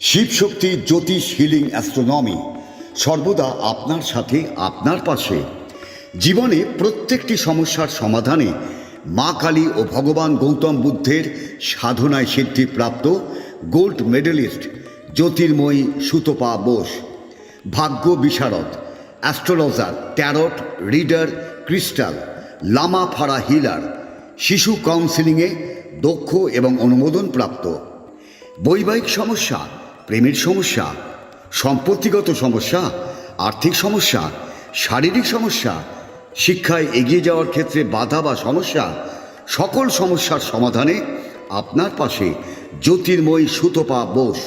শিবশক্তি জ্যোতিষ healing astronomy সর্বদা আপনার সাথে, আপনার পাশে। জীবনে প্রত্যেকটি সমস্যার সমাধানে মা কালী ও ভগবান গৌতম বুদ্ধের সাধনায় সিদ্ধিপ্রাপ্ত গোল্ড মেডেলিস্ট জ্যোতির্ময়ী সুতপা বোস, ভাগ্য বিশারদ, astrologer, tarot reader, crystal, Lama Fera healer, শিশু কাউন্সিলিংয়ে দক্ষ এবং অনুমোদনপ্রাপ্ত। বৈবাহিক সমস্যা, প্রেমের সমস্যা, সম্পত্তিগত সমস্যা, আর্থিক সমস্যা, শারীরিক সমস্যা, শিক্ষায় এগিয়ে যাওয়ার ক্ষেত্রে বাধা বা সমস্যা, সকল সমস্যার সমাধানে আপনার পাশে জ্যোতির্ময়ী সুতপা বোস।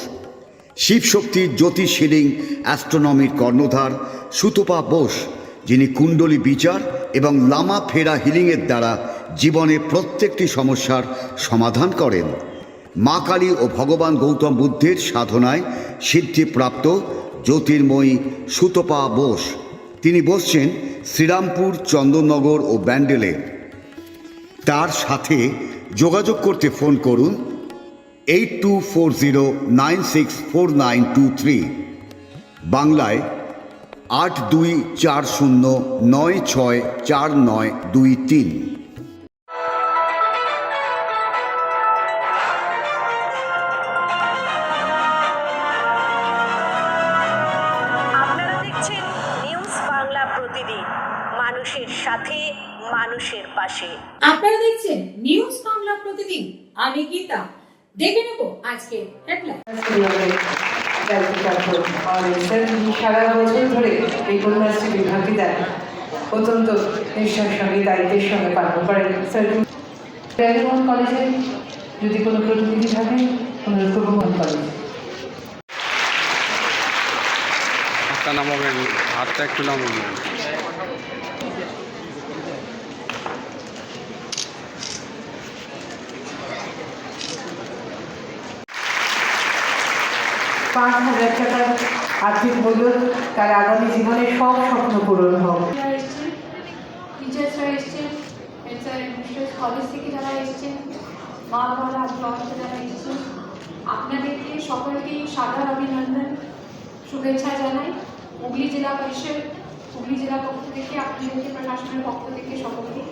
শিবশক্তির জ্যোতিষ হিলিং অ্যাস্ট্রোনমির কর্ণধার সুতপা বোস, যিনি কুণ্ডলী বিচার এবং লামা ফেরা হিলিংয়ের দ্বারা জীবনে প্রত্যেকটি সমস্যার সমাধান করেন। মা কালী ও ভগবান গৌতম বুদ্ধের সাধনায় সিদ্ধিপ্রাপ্ত জ্যোতির্ময়ী সুতপা বোস। তিনি বসছেন শ্রীরামপুর, চন্দননগর ও ব্যান্ডেলে। তার সাথে যোগাযোগ করতে ফোন করুন 8240964923, বাংলায় 8240964923। মানুষের সাথে, মানুষের পাশে। আপনারা দেখছেন নিউজ বাংলা প্রতিদিন। আমি গীতা। দেখে নেব আজকে হেডলাইন। সারা বছর ধরে এই কন্যাশ্রী বিভাগটি দেন, অত্যন্ত নিষ্ঠার সঙ্গে দায়িত্বের সঙ্গে পালন করেন। রাজমোহন কলেজে যদি কোনো প্রতিনিধি থাকে, অনুরোধ করবো মোহন কলেজ। হাতটা নামাবেন, হাতটা একটু নামাবেন। ৳৫,০০০ আর্থিক মূল্য, তার আগামী জীবনের সব স্বপ্ন পূরণ হোক। টিচার্সরা এসছেন, কলেজ থেকে যারা এসছেন, মা বাবারা আজকে যারা এসছেন, আপনাদেরকে সকলকেই সাদর অভিনন্দন, শুভেচ্ছা জানাই। হুগলি জেলা পরিষদ, হুগলি জেলা পক্ষ থেকে, আপনাদেরকে প্রশাসনের পক্ষ থেকে সকলকে।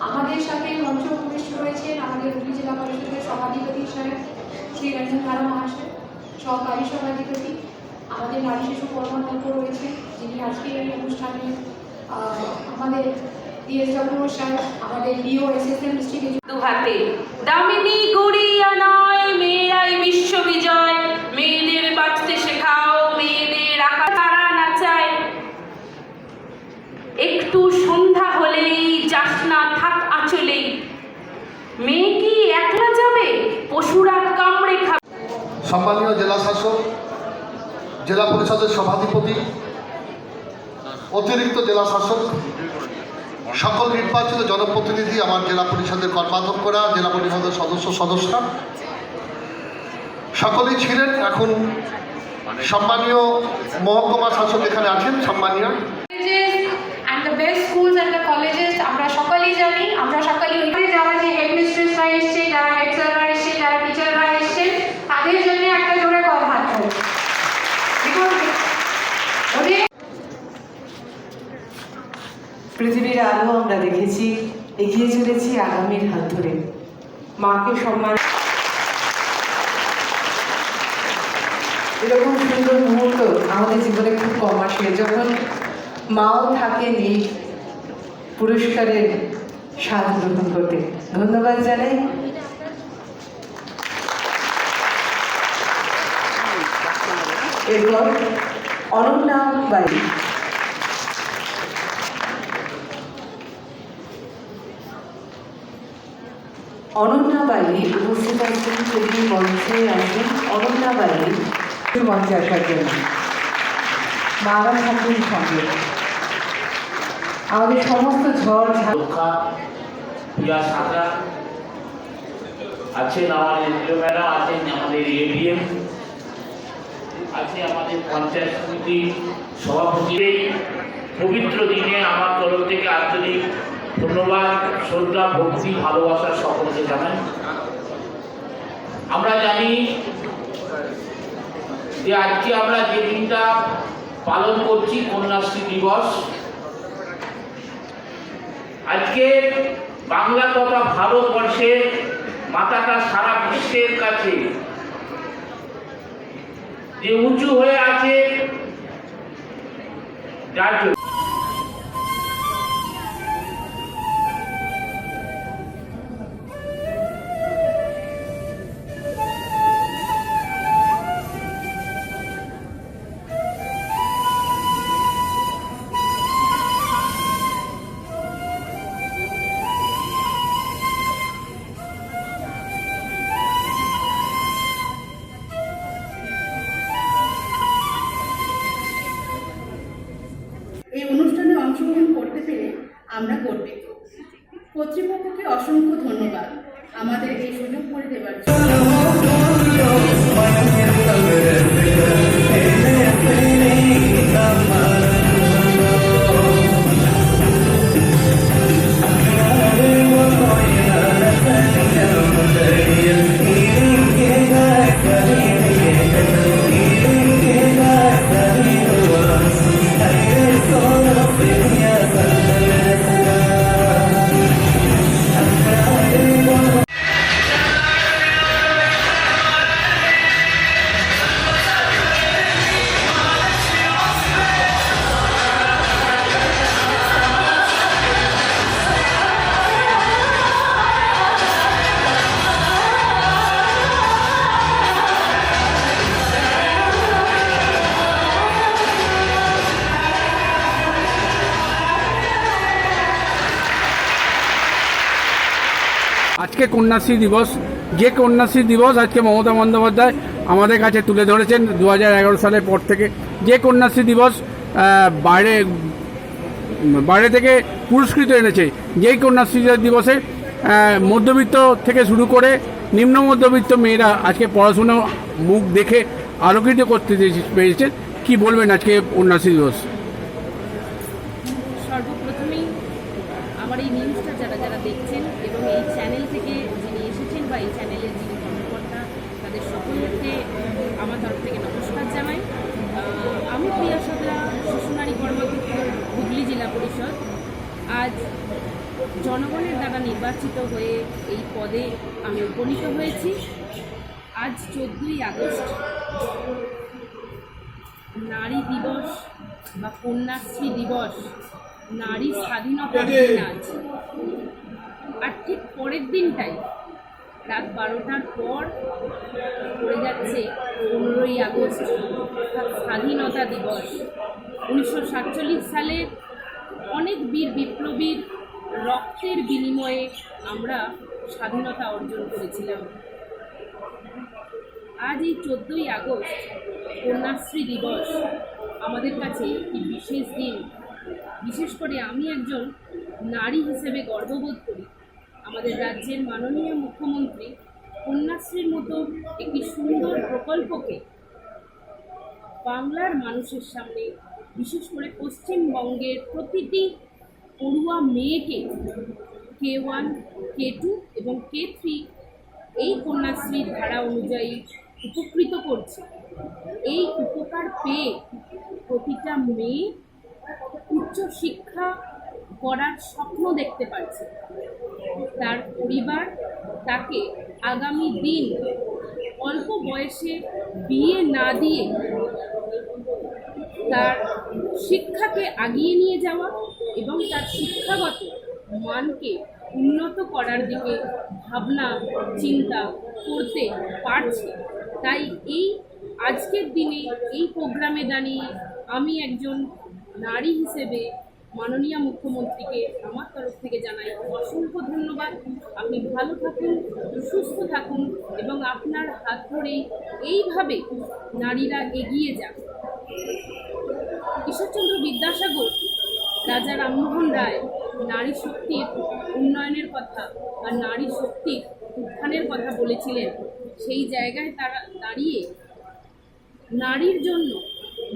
আমাদের সাথে মঞ্চ উপবিষ্ট রয়েছেন আমাদের হুগলি জেলা পরিষদের সভাধিপতি সাহেব শ্রী রঞ্জন ধারা মহাশয়, সহকারী সভাধিপতি, আমাদের নারী শিশু কর্মদক্ষ রয়েছে, যিনি আজকে এই অনুষ্ঠানে আমাদের DSW সাহেব, আমাদের DO SSM ডিস্ট্রিক্ট। দুহাতে দামিনী গড়িয়া নয়, মেয়েরাই বিশ্ববিজয়, মেয়েদের বাঁচতে শেখাও, মেয়েদের আঁকা তারা নাচায়। একটু সন্ধ্যা হলেই যাস না থাক আঁচলেই, মেয়ে কি একলা যাবে, পশুরা কামড়ে খাবে। সম্মানীয় জেলা শাসক, জেলা পরিষদের সভাধিপতি, অতিরিক্ত জেলা শাসক, সকল নির্বাচিত জনপ্রতিনিধি, আমার জেলা পরিষদের কর্মাধ্যক্ষরা, জেলা পরিষদের সদস্যরা সকলেই ছিলেন। এখন সম্মানীয় মহকুমা শাসক এখানে আছেন। সম্মানীয় and the best schools and the colleges আমরা সকলেই জানি, আমরা সকলেই যারা যে হেডমিস্ট্রেসরা এসছে, যারা হেড স্যাররা এসছে, যারা টিচাররা এসছে, তাদের জন্য একটা জোরে কর হাত হোক। পৃথিবীর আলো আমরা দেখেছি, এগিয়ে চলেছি আগামীর হাত ধরে। মাকে সম্মান, এরকম সুন্দর মুহূর্ত আমাদের জীবনে খুব কম আসে, যখন মাও থাকেন এই পুরস্কারের স্বাদ গ্রহণ করতে। ধন্যবাদ জানাই। এরপর অনন্যা বাড়ি, অনন্যা বাড়ি উপস্থিত আছেন, তিনি মঞ্চে আসেন। অনন্যা বাড়ি মঞ্চে আসার জন্য মারা থাকুন সঙ্গে। আমাদের সমস্ত ঝড় আছেন, আমাদের এমএলএ ম্যাডাম আছেন, আমাদের এডিএম আছে, আমাদের পঞ্চায়েত সমিতির সভাপতি। পবিত্র দিনে আমার তরফ থেকে আন্তরিক ধন্যবাদ, শ্রদ্ধা, ভক্তি, ভালোবাসা সকলকে জানাই। আমরা জানি যে আজকে আমরা যে দিনটা পালন করছি কন্যাশ্রী দিবস, আজকে বাংলা তথা ভারতবর্ষের মাথাটা সারা বিশ্বের কাছে যে উঁচু হয়ে আছে, যার জন্য এই অনুষ্ঠানে অংশগ্রহণ করতে পেরে আমরা গর্বিত। কর্তৃপক্ষকে অসংখ্য ধন্যবাদ আমাদের এই সুযোগ করে দেওয়ার জন্য। আজকে কন্যাশ্রী দিবস, যে কন্যাশ্রী দিবস আজকে মমতা বন্দ্যোপাধ্যায় আমাদের কাছে তুলে ধরেছেন 2011 সালের পর থেকে। যে কন্যাশ্রী দিবস বাইরে থেকে পুরস্কৃত এনেছে। যেই কন্যাশ্রী দিবসে মধ্যবিত্ত থেকে শুরু করে নিম্ন মধ্যবিত্ত মেয়েরা আজকে পড়াশুনো মুখ দেখে আলোকিত করতে পেরেছেন। কি বলবেন আজকে কন্যাশ্রী দিবস? সর্বপ্রথমেই আমার এই নিউজটা যারা যারা দেখছেন এবং এই চ্যানেল থেকে যিনি এসেছেন বা এই চ্যানেলের যিনি কর্মকর্তা, তাদের সকলকে আমার তরফ থেকে নমস্কার জানাই। আমি প্রিয়া সদরা, শিশু নারী কর্মাধ্যক্ষ, হুগলি জেলা পরিষদ। আজ জনগণের দ্বারা নির্বাচিত হয়ে এই পদে আমি উপনীত হয়েছি। আজ 14ই আগস্ট নারী দিবস বা কন্যাশ্রী দিবস, নারী স্বাধীনতার দিন আজ। আর ঠিক পরের দিনটাই রাত 12টার পর পড়ে যাচ্ছে 15ই আগস্ট, অর্থাৎ স্বাধীনতা দিবস। 1947 সালের অনেক বীর বিপ্লবীর রক্তের বিনিময়ে আমরা স্বাধীনতা অর্জন করেছিলাম। আজ এই 14ই আগস্ট কন্যাশ্রী দিবস আমাদের কাছে একটি বিশেষ দিন। বিশেষ করে আমি একজন নারী হিসেবে গর্ববোধ করি আমাদের রাজ্যের মাননীয় মুখ্যমন্ত্রী কন্যাশ্রীর মতো একটি সুন্দর প্রকল্পকে বাংলার মানুষের সামনে, বিশেষ করে পশ্চিমবঙ্গের প্রতিটি পড়ুয়া মেয়েকে K1, K2 এবং K3 এই কন্যাশ্রীর ধারা অনুযায়ী উপকৃত করছে। এই উপকার পেয়ে প্রতিটা মেয়ে উচ্চ শিক্ষা করার স্বপ্ন দেখতে পারছে। তার পরিবার তাকে আগামী দিন অল্প বয়সে বিয়ে না দিয়ে তার শিক্ষাকে আগিয়ে নিয়ে যাওয়া এবং তার শিক্ষাগত মানকে উন্নত করার দিকে ভাবনা চিন্তা করতে পারছে। তাই এই আজকের দিনে এই প্রোগ্রামে দাঁড়িয়ে আমি একজন নারী হিসেবে মাননীয় মুখ্যমন্ত্রীকে আমার তরফ থেকে জানাই অসংখ্য ধন্যবাদ। আপনি ভালো থাকুন, সুস্থ থাকুন এবং আপনার হাত ধরেই এইভাবে নারীরা এগিয়ে যান। ঈশ্বরচন্দ্র বিদ্যাসাগর, রাজা রামমোহন রায় নারী শক্তির উন্নয়নের কথা বা নারী শক্তির উত্থানের কথা বলেছিলেন। সেই জায়গায় তারা দাঁড়িয়ে নারীর জন্য,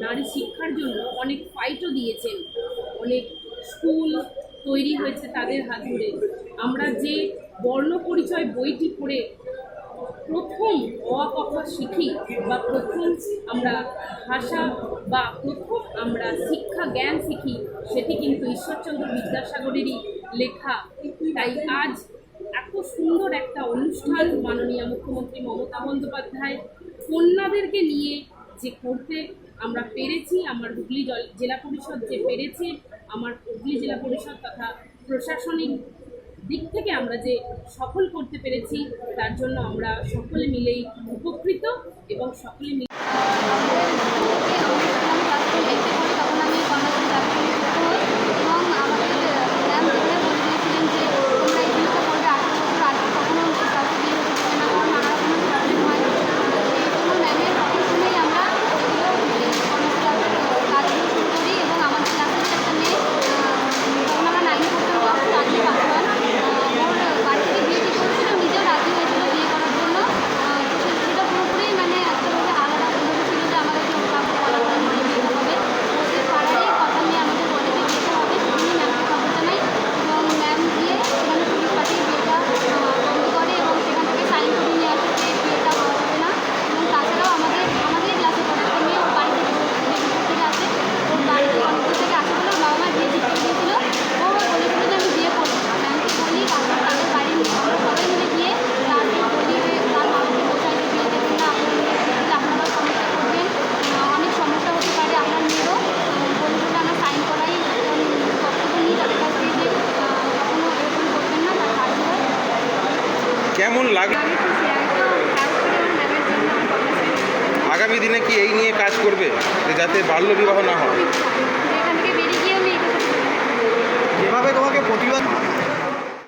নারী শিক্ষার জন্য অনেক ফাইটও দিয়েছেন। অনেক স্কুল তৈরি হয়েছে তাদের হাত ধরে। আমরা যে বর্ণ পরিচয় বইটি পড়ে প্রথম অ ক খ শিখি বা প্রথম আমরা ভাষা বা প্রথম আমরা শিক্ষা জ্ঞান শিখি, সেটি কিন্তু ঈশ্বরচন্দ্র বিদ্যাসাগরেরই লেখা। তাই আজ এত সুন্দর একটা অনুষ্ঠান মাননীয় মুখ্যমন্ত্রী মমতা বন্দ্যোপাধ্যায় কন্যাদেরকে নিয়ে যে করতে আমরা পেরেছি, আমার হুগলি জেলা পরিষদ যে পেরেছে, আমার হুগলি জেলা পরিষদ তথা প্রশাসনিক দিক থেকে আমরা যে সফল করতে পেরেছি, তার জন্য আমরা সকলে মিলেই উপকৃত এবং সকলে মিলে কেমন লাগে? আগামী দিনে কি এই নিয়ে কাজ করবে যে যাতে বাল্য বিবাহ না হয়? এখান থেকে বেরিয়ে গিয়ে আমি যেভাবে তোমাকে প্রতিবাদ